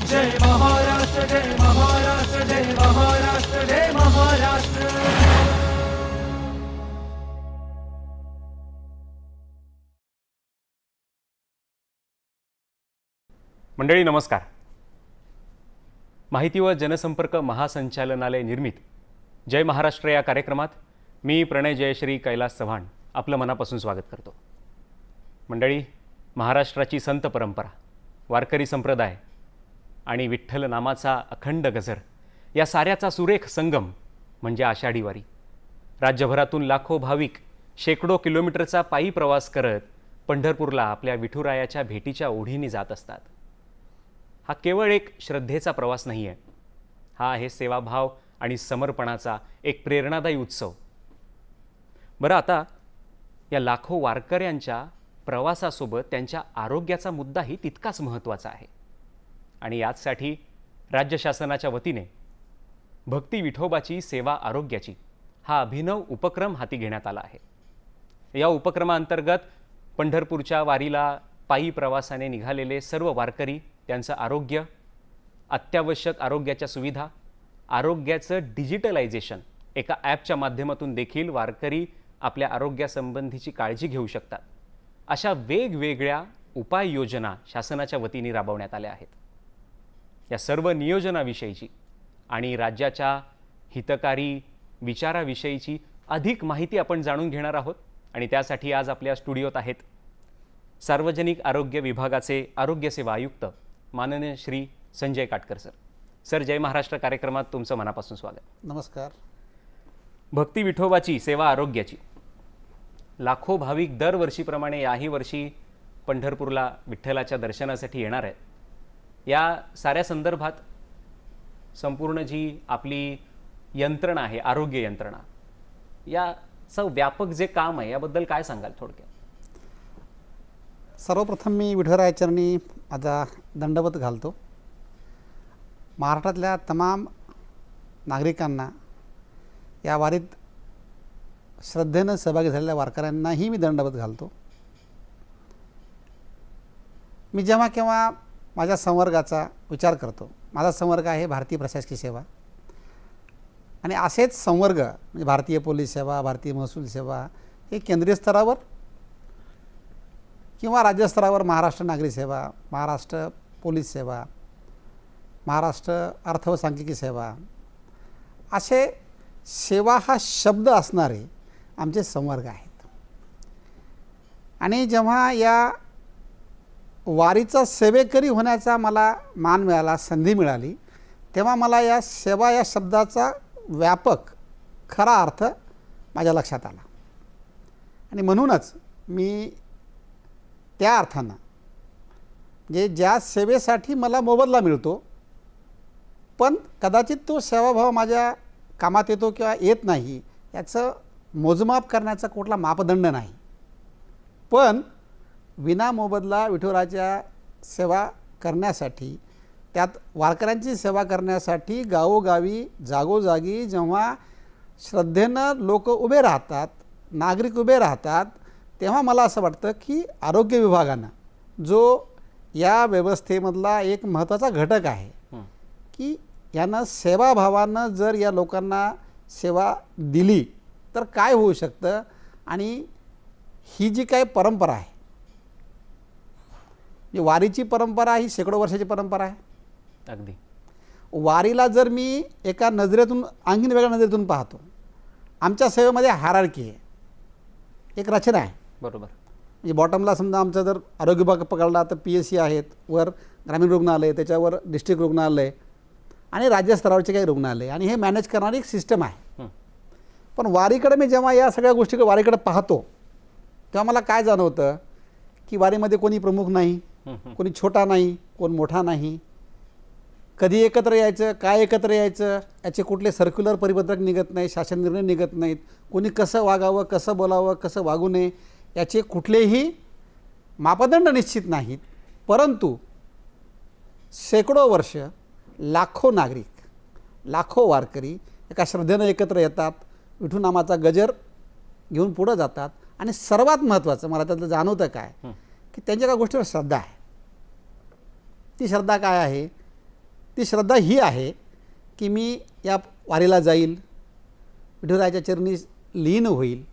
जय महाराष्ट्र जय महाराष्ट्र जय महाराष्ट्र जय महाराष्ट्र। मंडळी नमस्कार। माहिती व जनसंपर्क महासंचालनालय निर्मित जय महाराष्ट्र या कार्यक्रमात मी प्रणय जयश्री कैलास चव्हाण आपलं मनापासून स्वागत करतो। मंडळी, महाराष्ट्राची संत परंपरा, वारकरी संप्रदाय आणि विठ्ठल नामाचा अखंड गजर या साऱ्याचा सुरेख संगम म्हणजे आषाढी वारी। राज्यभरातून लाखो भाविक शेकडो किलोमीटरचा पायी प्रवास करत पंढरपूरला आपल्या विठुरायाच्या भेटीच्या ओढीने जात असतात। हा केवळ एक श्रद्धेचा प्रवास नाही आहे, हा आहे सेवाभाव आणि समर्पणाचा एक प्रेरणादायी उत्सव। बरं, आता या लाखो वारकऱ्यांच्या प्रवासासोबत त्यांच्या आरोग्याचा मुद्दाही तितकाच महत्त्वाचा आहे आणि याचसाठी राज्य शासनाच्या वतीने भक्ती विठोबाची सेवा आरोग्याची हा अभिनव उपक्रम हाती घेण्यात आला आहे। या उपक्रमाअंतर्गत पंढरपूरच्या वारीला पायी प्रवासाने निघालेले सर्व वारकरी, त्यांचं आरोग्य, अत्यावश्यक आरोग्याच्या सुविधा, आरोग्याचं डिजिटलायझेशन एका ॲपच्या माध्यमातून देखील वारकरी आपल्या आरोग्यासंबंधीची काळजी घेऊ शकतात, अशा वेगवेगळ्या उपाययोजना शासनाच्या वतीने राबवण्यात आल्या आहेत। या सर्व नियोजनाविषयीची आणि राज्याच्या हितकारी विचाराविषयीची अधिक माहिती आपण जाणून घेणार आहोत आणि त्यासाठी आज आपल्या स्टुडिओत आहेत सार्वजनिक आरोग्य विभागाचे आरोग्य सेवा आयुक्त माननीय श्री संजय काटकर सर। सर, जय महाराष्ट्र कार्यक्रमात तुमचं मनापासून स्वागत। नमस्कार। भक्ती विठोबाची सेवा आरोग्याची लाखो भाविक दरवर्षीप्रमाणे याही वर्षी पंढरपूरला विठ्ठलाच्या दर्शनासाठी येणार आहेत। या साऱ्या संदर्भात संपूर्ण जी आपली यंत्रणा आहे, आरोग्य यंत्रणा, याचं व्यापक जे काम आहे याबद्दल काय सांगाल थोडक्यात? सर्वप्रथम मी विठुराया चरणी माझा दंडवत घालतो। महाराष्ट्रातल्या तमाम नागरिकांना, या वारीत श्रद्धेनं सहभागी झालेल्या वारकऱ्यांनाही मी दंडवत घालतो। मी जेव्हा केव्हा माझ्या संवर्गाचा विचार करतो, माझा संवर्ग आहे भारतीय प्रशासकीय सेवा, आणि असेच संवर्ग म्हणजे भारतीय पोलीस सेवा, भारतीय महसूल सेवा हे केंद्रीय स्तरावर किंवा राज्यस्तरावर महाराष्ट्र नागरी सेवा, महाराष्ट्र पोलीस सेवा, महाराष्ट्र अर्थ व सांख्यिकी सेवा, असे सेवा हा शब्द असणारे आमचे संवर्ग आहेत। आणि जेव्हा या वारीचा सेवेकरी होण्याचा मला मान मिळाला, संधी मिळाली, तेव्हा मला या सेवा या शब्दाचा व्यापक खरा अर्थ माझ्या लक्षात आला आणि म्हणूनच मी त्या अर्थानं जे ज्या सेवेसाठी मला मोबदला मिळतो, पण कदाचित तो सेवाभाव माझ्या कामात येतो किंवा येत नाही याचं मोजमाप करण्याचा कुठला मापदंड नाही, पण विना मोबदला विठुरायाच्या सेवा करण्यासाठी, त्यात वारकऱ्यांची सेवा करण्यासाठी गावोगावी जागोजागी जेव्हा श्रद्धेनं लोक उभे राहतात, नागरिक उभे राहतात, तेव्हा मला असं वाटतं की आरोग्य विभागानं जो या व्यवस्थेमधला एक महत्त्वाचा घटक आहे की यानं सेवाभावानं जर या लोकांना सेवा दिली तर काय होऊ शकतं, आणि ही जी काही परंपरा आहे, जी वारीची परंपरा ही शेकडो वर्षाची परंपरा आहे। अगदी वारीला जर मी एका नजरेतून, आणखीन वेगळ्या नजरेतून पाहतो, आमच्या सेवेमध्ये हायरार्की आहे, एक रचना आहे। बरोबर। म्हणजे बॉटमला समजा आमचा जर आरोग्य विभाग पकडला तर PSC आहेत, वर ग्रामीण रुग्णालय, त्याच्यावर डिस्ट्रिक्ट रुग्णालय आणि राज्यस्तरावरचे काही रुग्णालय, आणि हे मॅनेज करणारी एक सिस्टम आहे। पण वारीकडे मी जेव्हा या सगळ्या गोष्टी वारीकडे पाहतो तेव्हा मला काय जाणवतं की वारीमध्ये कोणी प्रमुख नाही, कोणी छोटा नाही, कोण मोठा नाही, कधी एकत्र यायचं, काय एकत्र यायचं याचे कुठले सर्क्युलर परिपत्रक निघत नाही, शासन निर्णय निघत नाहीत, कोणी कसं वागावं, कसं बोलावं, कसं वागू नये याचे कुठलेही मापदंड निश्चित नाहीत। परंतु शेकडो वर्ष लाखो नागरिक, लाखो वारकरी एका श्रद्धेनं एकत्र येतात, विठू नामाचा गजर घेऊन पुढे जातात, आणि सर्वात महत्त्वाचं मला त्यातलं जाणवतं काय की त्यांच्या काही गोष्टीवर श्रद्धा आहे। ती श्रद्धा काय आहे ती श्रद्धा ही आहे की मी या वारीला जाईल, विठुरायाच्या चरणी लीन होईल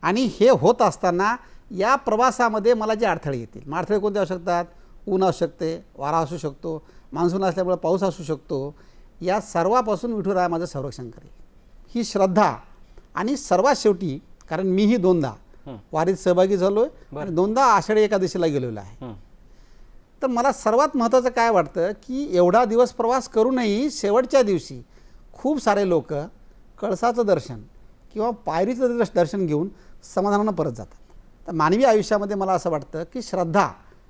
आणि हे होत असताना या प्रवासामध्ये मला जे अडथळे येतील, मग अडथळे कोणते असू शकतात? ऊन असू शकते, वारा असू शकतो, मान्सून असल्यामुळे पाऊस असू शकतो. या सर्वापासून विठुराया माझं संरक्षण करेल ही श्रद्धा. आणि सर्वात शेवटी, कारण मीही 2दा वारीत सहभागी झालो आहे आणि 2दा आषाढी एकादशीला गेलेलो आहे, तर मला सर्वात महत्त्वाचं काय वाटतं की एवढा दिवस प्रवास करूनही शेवटच्या दिवशी खूप सारे लोक कळसाचं दर्शन किंवा पायरीचं दर्शन घेऊन समाधानानं परत जातात. तर मानवी आयुष्यामध्ये मला असं वाटतं की श्रद्धा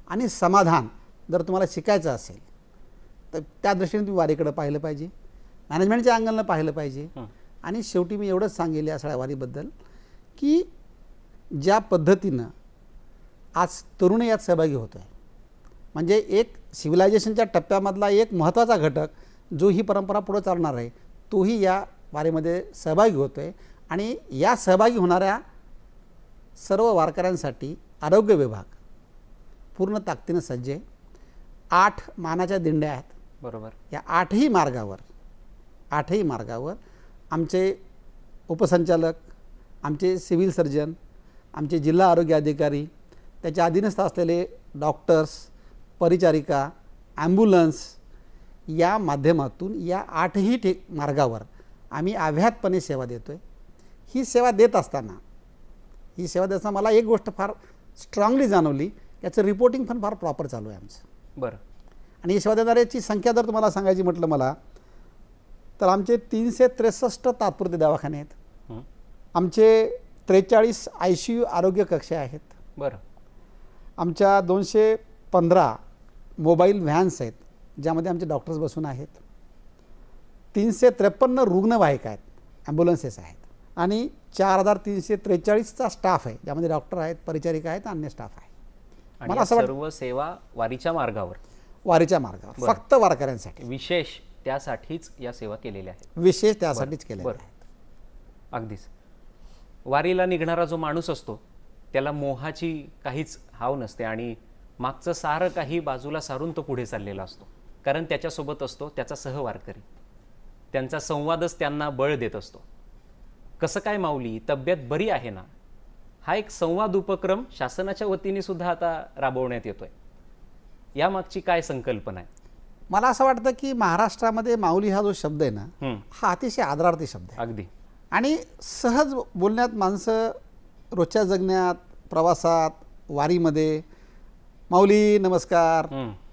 आणि समाधान जर तुम्हाला शिकायचं असेल तर त्या दृष्टीने तुम्ही वारीकडे पाहिलं पाहिजे, मॅनेजमेंटच्या अँगलनं पाहिलं पाहिजे. आणि शेवटी मी एवढंच सांगेल या सगळ्या वारीबद्दल की ज्या पद्धतीनं आज तरुण यात सहभागी होतो आहे, म्हणजे एक सिव्हिलायझेशनच्या टप्प्यामधला एक महत्त्वाचा घटक जो ही परंपरा पुढं चालणार आहे तोही या वारीमध्ये सहभागी होतो आहे. आणि या सहभागी होणाऱ्या सर्व वारकऱ्यांसाठी आरोग्य विभाग पूर्ण ताकदीनं सज्ज आहे. 8 मानाच्या दिंड्या आहेत. बरोबर. या 8ही मार्गावर आमचे उपसंचालक, आमचे सिव्हिल सर्जन, आमचे जिल्हा आरोग्य अधिकारी, त्याच्या अधीनस्थ असलेले डॉक्टर्स, परिचारिका, ॲम्ब्युलन्स या माध्यमातून या 8ही मार्गावर आम्ही अव्याहतपणे सेवा देतो आहे. ही सेवा देत असताना मला एक गोष्ट फार स्ट्रॉंगली जाणवली, याचं रिपोर्टिंग पण फार प्रॉपर चालू आहे आमचं. बरं. आणि ही सेवा देणाऱ्याची संख्या जर तुम्हाला सांगायची म्हटलं मला तर आमचे 363 तात्पुरते दवाखाने आहेत, आमचे 43 ICU आरोग्य कक्ष आहेत. बरं. आमच्या 215 मोबाईल व्हॅन्स आहेत ज्यामध्ये आमचे डॉक्टर्स बसून आहेत. 353 रुग्णवाहिका आहेत, ॲम्ब्युलन्सेस आहेत आणि 4343चा स्टाफ आहे ज्यामध्ये डॉक्टर आहेत, परिचारिका आहेत, अन्य स्टाफ आहे. मला असं सर्व सेवा वारीच्या मार्गावर फक्त वारकऱ्यांसाठी विशेष त्यासाठीच या सेवा केलेल्या आहेत. विशेष त्यासाठीच केलेल्या आहेत. अगदीच. वारीला निघणारा जो माणूस असतो त्याला मोहाची काहीच हाव नसते आणि मागचं सारं काही बाजूला सारून तो पुढे चाललेला असतो, कारण त्याच्यासोबत असतो त्याचा सहवारकरी. त्यांचा संवादच त्यांना बळ देत असतो. कसं काय माऊली, तब्येत बरी आहे ना? हा एक संवाद उपक्रम शासनाच्या वतीने सुद्धा आता राबवण्यात येतोय. यामागची काय संकल्पना आहे? मला असं वाटतं की महाराष्ट्रामध्ये माऊली हा जो शब्द आहे ना, हा अतिशय आदरार्थी शब्द आहे. अगदी. आणि सहज बोलण्यात माणसं रोजच्या जगण्यात, प्रवासात, वारीमध्ये माऊली नमस्कार,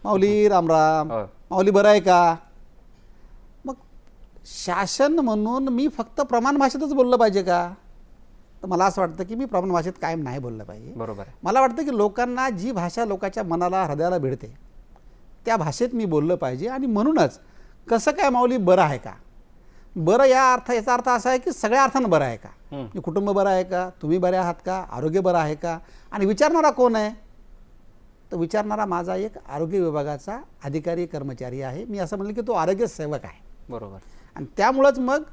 माऊली रामराम, माऊली बरं आहे का? मग शासन म्हणून मी फक्त प्रमाण भाषेतच बोललं पाहिजे का? तर मला असं वाटतं की मी प्रमाण भाषेत कायम नाही बोललं पाहिजे. बरोबर. मला वाटतं की लोकांना जी भाषा लोकांच्या मनाला, हृदयाला भिडते त्या भाषेत मी बोललं पाहिजे. आणि म्हणूनच कसं काय माऊली बरं आहे का? बरं याचा अर्थ असा आहे की सगळ्या अर्थानं बरं आहे का? मी कुटुंब बरं आहे का? तुम्ही बरे आहात का? आरोग्य बरं आहे का? आणि विचारणारा कोण आहे? तर विचारणारा माझा एक आरोग्य विभागाचा अधिकारी कर्मचारी आहे. मी असं म्हणलं की तो आरोग्य सेवक आहे. बरोबर. आणि त्यामुळंच मग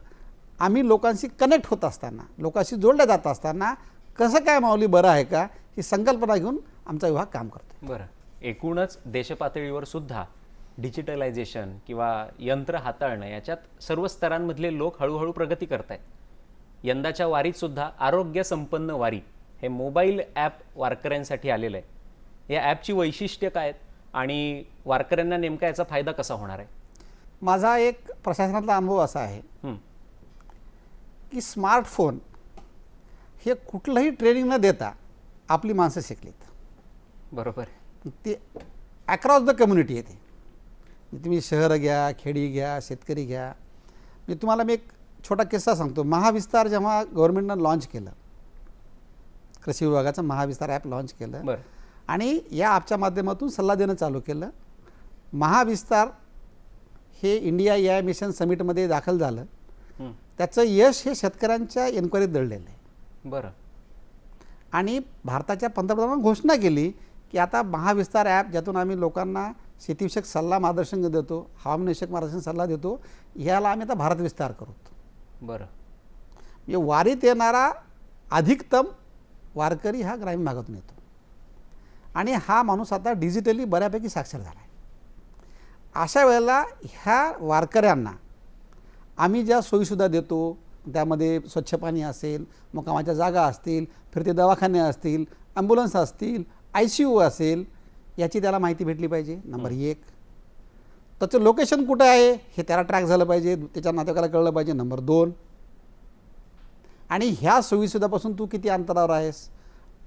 आम्ही लोकांशी कनेक्ट होत असताना, लोकांशी जोडल्या जात असताना कसं काय माऊली बरं आहे का ही संकल्पना घेऊन आमचा विभाग काम करतो. बरं. एकूणच देशपातळीवर सुद्धा डिजिटलायझेशन किंवा यंत्र हाताळणं याच्यात सर्व स्तरांमधले लोक हळूहळू प्रगती करत आहेत. यंदाच्या वारीत सुद्धा आरोग्य संपन्न वारी हे मोबाईल ॲप वारकऱ्यांसाठी आलेलं आहे. या ॲपची वैशिष्ट्य काय आहेत आणि वारकऱ्यांना नेमका याचा फायदा कसा होणार आहे? माझा एक प्रशासनातला अनुभव असा आहे की स्मार्टफोन हे कुठलंही ट्रेनिंग न देता आपली माणसं शिकलीत. बरोबर. ते अक्रॉस द कम्युनिटी येते. तुम्ही शहरं घ्या, खेडी घ्या, शेतकरी घ्या. मी तुम्हाला एक छोटा किस्सा सांगतो. महाविस्तार जेव्हा गव्हर्नमेंटनं लॉन्च केलं, कृषी विभागाचं महाविस्तार ॲप लॉन्च केलं आणि या ॲपच्या माध्यमातून सल्ला देणं चालू केलं. महाविस्तार हे इंडिया AI मिशन समिटमध्ये दाखल झालं. त्याचं यश हे शेतकऱ्यांच्या एन्क्वायरीत दडलेलं आहे. बरं. आणि भारताच्या पंतप्रधानांनी घोषणा केली की आता महाविस्तार ॲप ज्यातून आम्ही लोकांना शेतीविषयक सल्ला मार्गदर्शन देतो, हवामानविषयक मार्गदर्शन सल्ला देतो, ह्याला आम्ही आता भारत विस्तार करू. बरं. म्हणजे वारीत येणारा अधिकतम वारकरी हा ग्रामीण भागातून येतो आणि हा माणूस आता डिजिटली बऱ्यापैकी साक्षर झाला आहे. अशा वेळेला ह्या वारकऱ्यांना आम्ही ज्या सोयीसुद्धा देतो, त्यामध्ये स्वच्छ पाणी असेल, मुक्कामाच्या जागा असतील, फिरते दवाखाने असतील, ॲम्ब्युलन्स असतील, ICU असेल, याची त्याला माहिती भेटली पाहिजे. नंबर 1. त्याचं लोकेशन कुठं आहे हे त्याला ट्रॅक झालं पाहिजे, त्याच्या नातेवाईकाला कळलं पाहिजे. नंबर 2. आणि ह्या सोयीसुद्धापासून तू किती अंतरावर आहेस,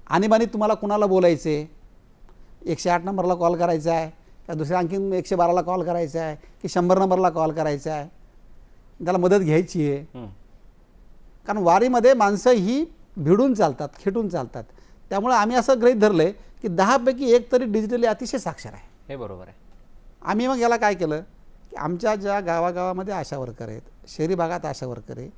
आणीबाणी तुम्हाला कुणाला बोलायचे, 108 नंबरला कॉल करायचा आहे का दुसऱ्या आणखीन 112ला कॉल करायचा आहे की 100 नंबरला कॉल करायचा आहे, त्याला मदत घ्यायची आहे. कारण वारीमध्ये माणसं ही भिडून चालतात, खेटून चालतात. त्यामुळे आम्ही असं गृहीत धरलं आहे की 10 पैकी 1 तरी डिजिटली अतिशय साक्षर आहे. हे बरोबर आहे. आम्ही मग याला काय केलं की आमच्या ज्या गावागावामध्ये आशा वर्कर आहेत, शहरी भागात आशा वर्कर आहे,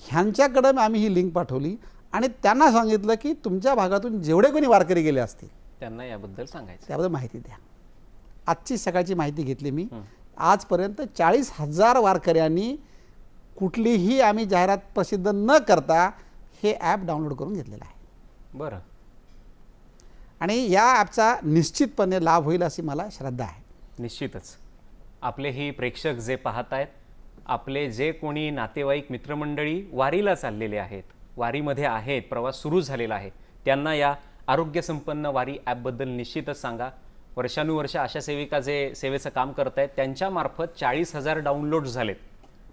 ह्यांच्याकडं आम्ही ही लिंक पाठवली आणि त्यांना सांगितलं की तुमच्या भागातून जेवढे कोणी वारकरी गेले असतील त्यांना याबद्दल सांगायचं, त्याबद्दल माहिती द्या. आजची सकाळची माहिती घेतली मी. आजपर्यंत 40,000 वारकऱ्यांनी कुठलीही आम्ही जाहिरात प्रसिद्ध न करता हे ॲप डाउनलोड करून घेतलेलं आहे. बरं. आणि या ॲपचा निश्चितपणे लाभ होईल अशी मला श्रद्धा आहे. निश्चितच. आपले ही प्रेक्षक जे पाहत आहेत, आपले जे कोणी नातेवाईक मित्रमंडळी वारीला चाललेले आहेत, वारीमध्ये आहेत, प्रवास सुरू झालेला आहे, त्यांना या आरोग्यसंपन्न वारी ॲपबद्दल निश्चितच सांगा. वर्षानुवर्ष आशा सेविका जे सेवेचं काम करत आहेत त्यांच्यामार्फत 40,000 डाउनलोड्स झालेत.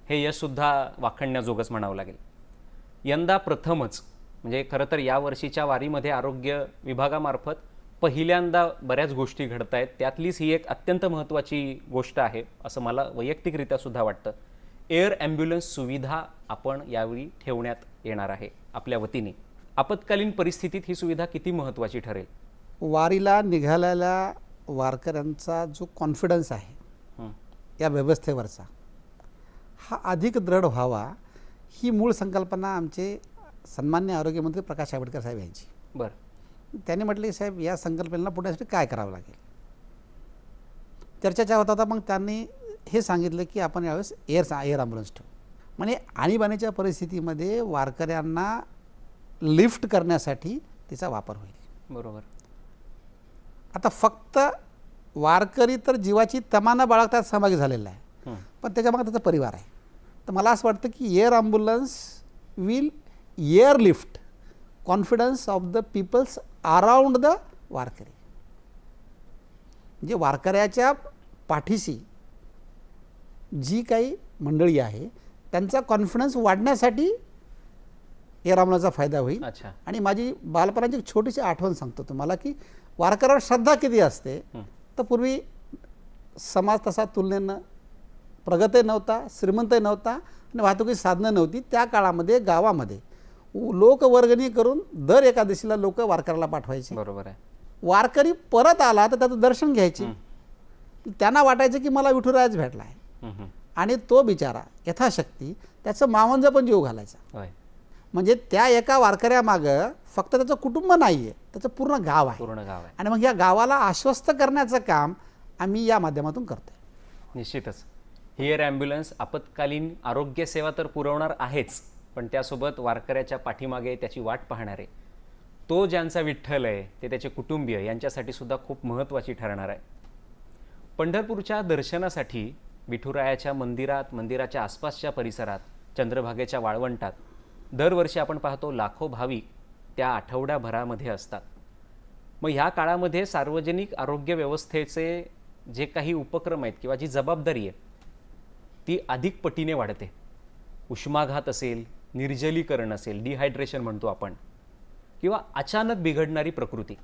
हे यशसुद्धा वाखणण्याजोगंच म्हणावं लागेल. यंदा प्रथमच म्हणजे खरं तर यावर्षीच्या वारीमध्ये आरोग्य विभागामार्फत पहिल्यांदा बऱ्याच गोष्टी घडत आहेत. त्यातलीच ही एक अत्यंत महत्त्वाची गोष्ट आहे असं मला वैयक्तिकरित्या सुद्धा वाटतं. एअर ॲम्ब्युलन्स सुविधा आपण यावेळी ठेवण्यात येणार आहे आपल्या वतीने. आपत्कालीन परिस्थितीत ही सुविधा किती महत्त्वाची ठरेल? वारीला निघालेल्या वारकऱ्यांचा जो कॉन्फिडन्स आहे या व्यवस्थेवरचा, हा अधिक दृढ व्हावा ही मूळ संकल्पना आमचे सन्मान्य आरोग्यमंत्री प्रकाश आंबेडकर साहेब यांची. बरं. त्यांनी म्हटले साहेब या संकल्पनेला पुढ्यासाठी काय करावं लागेल. चर्चा होता होता मग त्यांनी हे सांगितलं की आपण यावेळेस एअर ॲम्ब्युलन्स ठेवू. म्हणजे आणीबाणीच्या परिस्थितीमध्ये वारकऱ्यांना लिफ्ट करण्यासाठी तिचा वापर होईल. बरोबर. आता फक्त वारकरी तर जीवाची तमाना बाळगतात सहभागी झालेला आहे, पण त्याच्यामागे त्याचा परिवार आहे. तर मला असं वाटतं की air ambulance will air lift confidence of the peoples around the Warkari. म्हणजे वारकऱ्याच्या पाठीशी जी काही मंडळी आहे त्यांचा कॉन्फिडन्स वाढण्यासाठी एअर ॲम्ब्युलन्सचा फायदा होईल. अच्छा. आणि माझी बालपणाची एक छोटीशी आठवण सांगतो तुम्हाला की वारकऱ्यावर श्रद्धा किती असते. तर पूर्वी समाज तसा तुलनेनं प्रगतही नव्हता, श्रीमंतही नव्हता आणि वाहतुकीची साधनं नव्हती. त्या काळामध्ये गावामध्ये लोक वर्गणी करून दर एकादशीला लोक वारकऱ्याला पाठवायचे. बरोबर आहे. वारकरी परत आला तर त्याचं दर्शन घ्यायचे. त्यांना वाटायचं की मला विठुरायाच भेटला आहे आणि तो बिचारा यथाशक्ती त्याचं मावंज पण जीव घालायचा. होय. म्हणजे त्या एका वारकऱ्यामागं फक्त त्याचं कुटुंब नाही आहे, त्याचं पूर्ण गाव आहे. पूर्ण गाव आहे. आणि मग या गावाला आश्वस्त करण्याचं काम आम्ही या माध्यमातून करतोय. निश्चितच एअर ॲम्ब्युलन्स आपत्कालीन आरोग्य सेवा तर पुरवणार आहेच, पण त्यासोबत वारकऱ्याच्या पाठीमागे त्याची वाट पाहणारे तो ज्यांचा विठ्ठल आहे ते त्याचे कुटुंबीय यांच्यासाठी सुद्धा खूप महत्त्वाची ठरणार आहे. पंढरपूरच्या दर्शनासाठी विठुरायाच्या मंदिराच्या आसपासच्या परिसरात, चंद्रभागेच्या वाळवंटात दरवर्षी आपण पाहतो लाखो भाविक त्या आठवड्याभरामध्ये असतात. मग ह्या काळामध्ये सार्वजनिक आरोग्य व्यवस्थेचे जे काही उपक्रम आहेत किंवा जी जबाबदारी आहे ती अधिक पटीने वाढते. उष्माघात असेल, निर्जलीकरण असेल, डिहायड्रेशन म्हणतो आपण, किंवा अचानक बिघडणारी प्रकृती,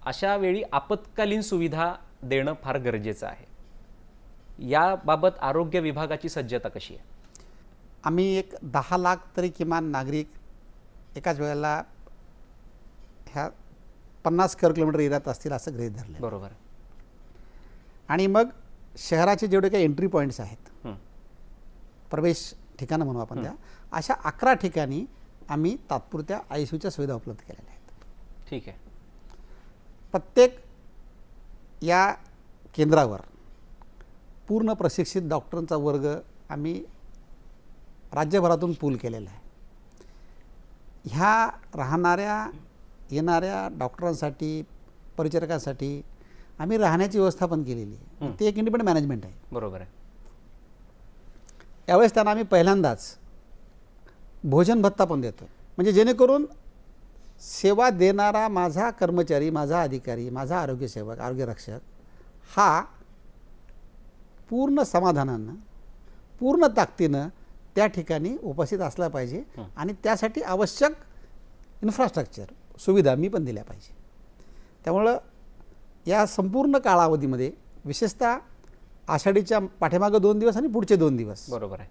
अशा वेळी आपत्कालीन सुविधा देणं फार गरजेचं आहे. याबाबत आरोग्य विभागाची सज्जता कशी आहे? आम्ही एक 10 लाख तरी किमान नागरिक एकाच वेळेला ह्या 50 स्क्वेअर किलोमीटर एरियात असतील असं गृहीत धरलं. बरोबर. आणि मग शहराचे जेवढे काही एंट्री पॉईंट्स आहेत, प्रवेश ठिकाणं म्हणू आपण त्या, अशा 11 ठिकाणी आम्ही तात्पुरत्या ICUच्या सुविधा उपलब्ध केलेल्या आहेत. ठीक आहे. प्रत्येक या केंद्रावर पूर्ण प्रशिक्षित डॉक्टरांचा वर्ग आम्ही राज्यभरातून पूल केलेला आहे. ह्या राहणाऱ्या येणाऱ्या डॉक्टरांसाठी, परिचारकांसाठी आम्ही राहण्याची व्यवस्था पण केलेली आहे. ती एक इंडिपेंडंट मॅनेजमेंट आहे. बरोबर आहे. यावेळेस त्यांना आम्ही पहिल्यांदाच भोजन भत्ता पण देतो, म्हणजे जेणेकरून सेवा देणारा माझा कर्मचारी, माझा अधिकारी, माझा आरोग्यसेवक, आरोग्यरक्षक हा पूर्ण समाधानानं, पूर्ण ताकदीनं त्या ठिकाणी उपस्थित असला पाहिजे आणि त्यासाठी आवश्यक इन्फ्रास्ट्रक्चर सुविधा मी पण दिल्या पाहिजे. त्यामुळं या संपूर्ण कालावधीमध्ये विशेषतः आषाढीच्या पाठीमागं 2 दिवस आणि पुढचे 2 दिवस बरोबर आहे.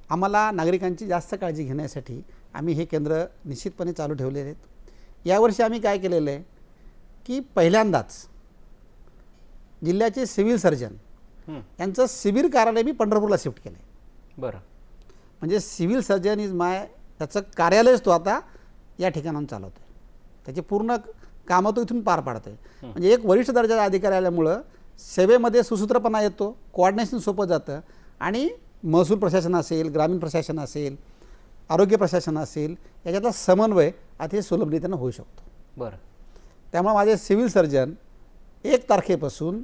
आम्हाला नागरिकांची जास्त काळजी घेण्यासाठी आम्ही हे केंद्र निश्चितपणे चालू ठेवलेले आहेत. यावर्षी आम्ही काय केलेलं आहे की पहिल्यांदाच जिल्ह्याचे सिव्हिल सर्जन यांचं शिबिर कार्यालय मी पंढरपूरला शिफ्ट केलं आहे. बरं. म्हणजे सिव्हिल सर्जन इज माय, त्याचं कार्यालयच तो आता या ठिकाणाहून चालवतो आहे. त्याचे पूर्ण कामं तो इथून पार पाडतो आहे. म्हणजे एक वरिष्ठ दर्जाचा अधिकारी आल्यामुळं सेवेमध्ये सुसूत्रपणा येतो, कोऑर्डिनेशन सोपं जातं आणि महसूल प्रशासन असेल, ग्रामीण प्रशासन असेल, आरोग्य प्रशासन असेल, याच्यातला समन्वय अतिशय सुलभरित्यानं होऊ शकतो. बरं. त्यामुळे माझे सिव्हिल सर्जन 1 तारखेपासून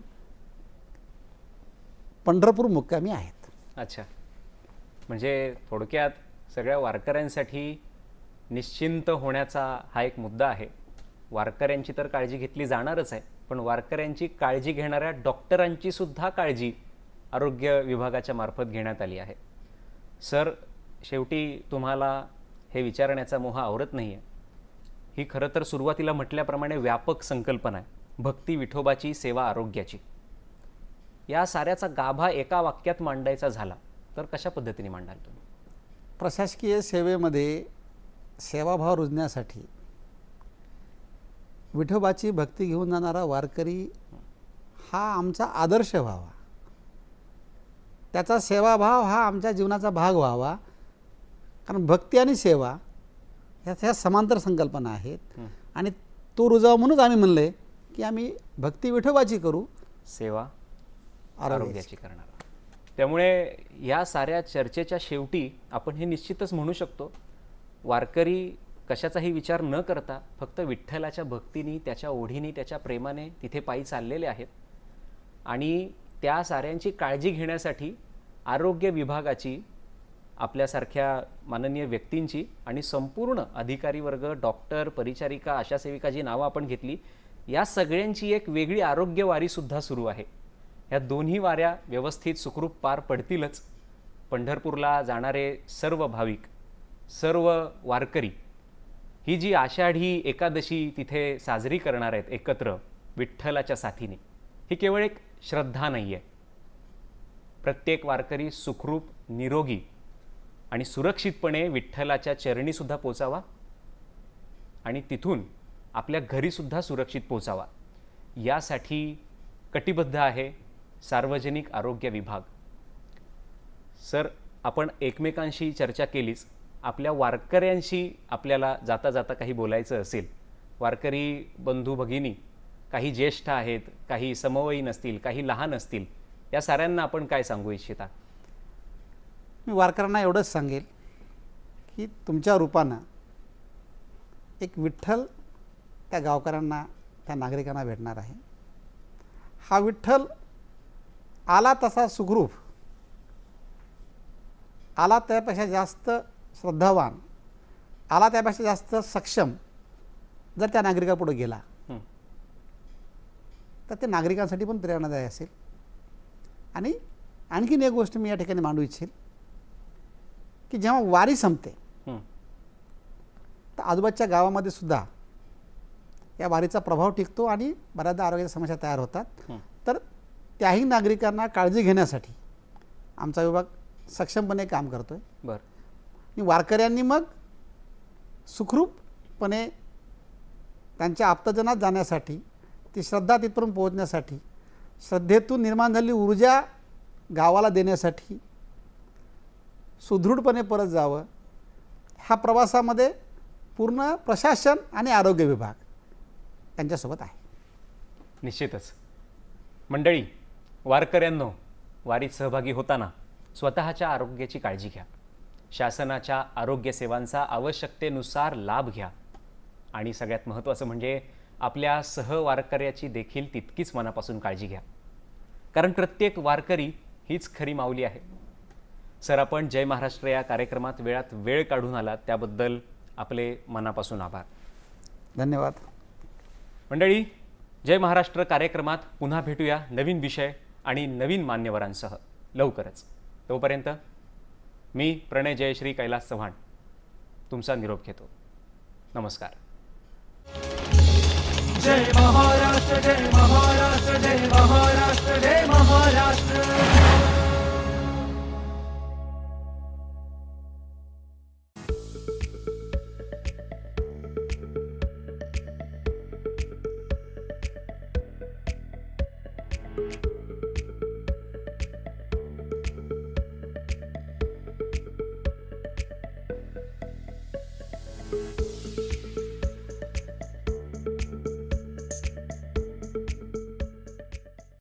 पंढरपूर मुक्कामी आहेत. अच्छा. म्हणजे थोडक्यात सगळ्या वारकऱ्यांसाठी निश्चिंत होण्याचा हा एक मुद्दा आहे. वारकऱ्यांची तर काळजी घेतली जाणारच आहे, पण वारकऱ्यांची काळजी घेणाऱ्या डॉक्टरांची सुद्धा काळजी आरोग्य विभागाच्या मार्फत घेण्यात आली आहे. सर, शेवटी तुम्हाला हे विचारण्याचा मोह आवरत नाही आहे. ही खरं तर सुरुवातीला म्हटल्याप्रमाणे व्यापक संकल्पना आहे, भक्ती विठोबाची, सेवा आरोग्याची. या साऱ्याचा गाभा एका वाक्यात मांडायचा झाला तर कशा पद्धतीने मांडाल तुम्ही? प्रशासकीय सेवेमध्ये सेवाभाव रुजण्यासाठी विठोबाची भक्ती घेऊन जाणारा वारकरी हा आमचा आदर्श व्हावा, त्याचा सेवाभाव हा आमच्या जीवनाचा भाग व्हावा. कारण भक्ती आणि सेवा ह्या समांतर संकल्पना आहेत आणि तो रुजावा म्हणूनच आम्ही म्हणले की आम्ही भक्ती विठोबाची करू, सेवा आरोग्याची करणार. त्यामुळे या साऱ्या चर्चेच्या शेवटी आपण हे निश्चितच म्हणू शकतो, वारकरी कशाचाही विचार न करता फक्त विठ्ठलाच्या भक्तीने, त्याच्या ओढीने, त्याच्या प्रेमाने तिथे पायी चाललेले आहेत आणि त्या साऱ्यांची काळजी घेण्यासाठी आरोग्य विभागाची, आपल्यासारख्या माननीय व्यक्तींची आणि संपूर्ण अधिकारी वर्ग, डॉक्टर, परिचारिका, आशा सेविका जी नावं आपण घेतली, या सगळ्यांची एक वेगळी आरोग्य वारीसुद्धा सुरू आहे. ह्या दोन्ही वाऱ्या व्यवस्थित सुखरूप पार पडतीलच. पंढरपूरला जाणारे सर्व भाविक, सर्व वारकरी ही जी आषाढी एकादशी तिथे साजरी करणार आहेत एकत्र विठ्ठलाच्या साथीने, ही केवळ एक श्रद्धा नाही आहे. प्रत्येक वारकरी सुखरूप, निरोगी आणि सुरक्षितपणे विठ्ठलाच्या चरणीसुद्धा पोचावा आणि तिथून आपल्या घरीसुद्धा सुरक्षित पोचावा, यासाठी कटिबद्ध आहे सार्वजनिक आरोग्य विभाग. सर, आपण एकमेकांशी चर्चा केलीच, आपल्या वारकऱ्यांशी आपल्याला जाता जाता काही बोलायचं असेल, वारकरी बंधू भगिनी, काही ज्येष्ठ आहेत, काही समवयीन असतील, काही लहान असतील, या साऱ्यांना आपण काय सांगू इच्छिता? मी वारकऱ्यांना एवढंच सांगेल की तुमच्या रूपानं एक विठ्ठल त्या गावकऱ्यांना, त्या नागरिकांना भेटणार आहे. हा विठ्ठल आला तसा सुखरूप, आला त्यापेक्षा जास्त श्रद्धावान, आला त्यापेक्षा जास्त सक्षम जर त्या नागरिकापुढे गेला तर ते नागरिकांसाठी पण प्रेरणादायी असेल. आणि आणखीन एक गोष्ट मी या ठिकाणी मांडू इच्छेल की जेव्हा वारी संपते तर आजूबाजूच्या गावामध्ये सुद्धा या वारीचा प्रभाव टिकतो आणि बऱ्याचदा आरोग्याच्या समस्या तयार होतात. तर त्याही नागरिकांना काळजी घेण्यासाठी आमचा विभाग सक्षमपणे काम करतोय. बरं. आणि वारकऱ्यांनी मग सुखरूपपणे त्यांच्या आप्तजनात जाण्यासाठी, ती श्रद्धा तिथपर्यंत पोहोचण्यासाठी, श्रद्धेतून निर्माण झालेली ऊर्जा गावाला देण्यासाठी सुदृढपणे परत जावं, ह्या प्रवासामध्ये पूर्ण प्रशासन आणि आरोग्य विभाग त्यांच्यासोबत आहे. निश्चितच. मंडळी, वारकऱ्यांनो, वारीत सहभागी होताना स्वतःच्या आरोग्याची काळजी घ्या, शासनाच्या आरोग्य सेवांचा आवश्यकतेनुसार लाभ घ्या आणि सगळ्यात महत्त्वाचं म्हणजे आपल्या सहवारकऱ्याची देखील तितकीच मनापासून काळजी घ्या, कारण प्रत्येक वारकरी हीच खरी माऊली आहे. सर, आपण जय महाराष्ट्र या कार्यक्रमात वेळात वेळ काढून आलात त्याबद्दल आपले मनापासून आभार. धन्यवाद. मंडळी, जय महाराष्ट्र कार्यक्रमात पुन्हा भेटूया नवीन विषय आणि नवीन मान्यवरांसह लवकरच. तोपर्यंत मी प्रणय जयश्री कैलास चव्हाण तुमचा निरोप घेतो. नमस्कार. जय महाराष्ट्र जय महाराष्ट्र जय महाराष्ट्र जय महाराष्ट्र.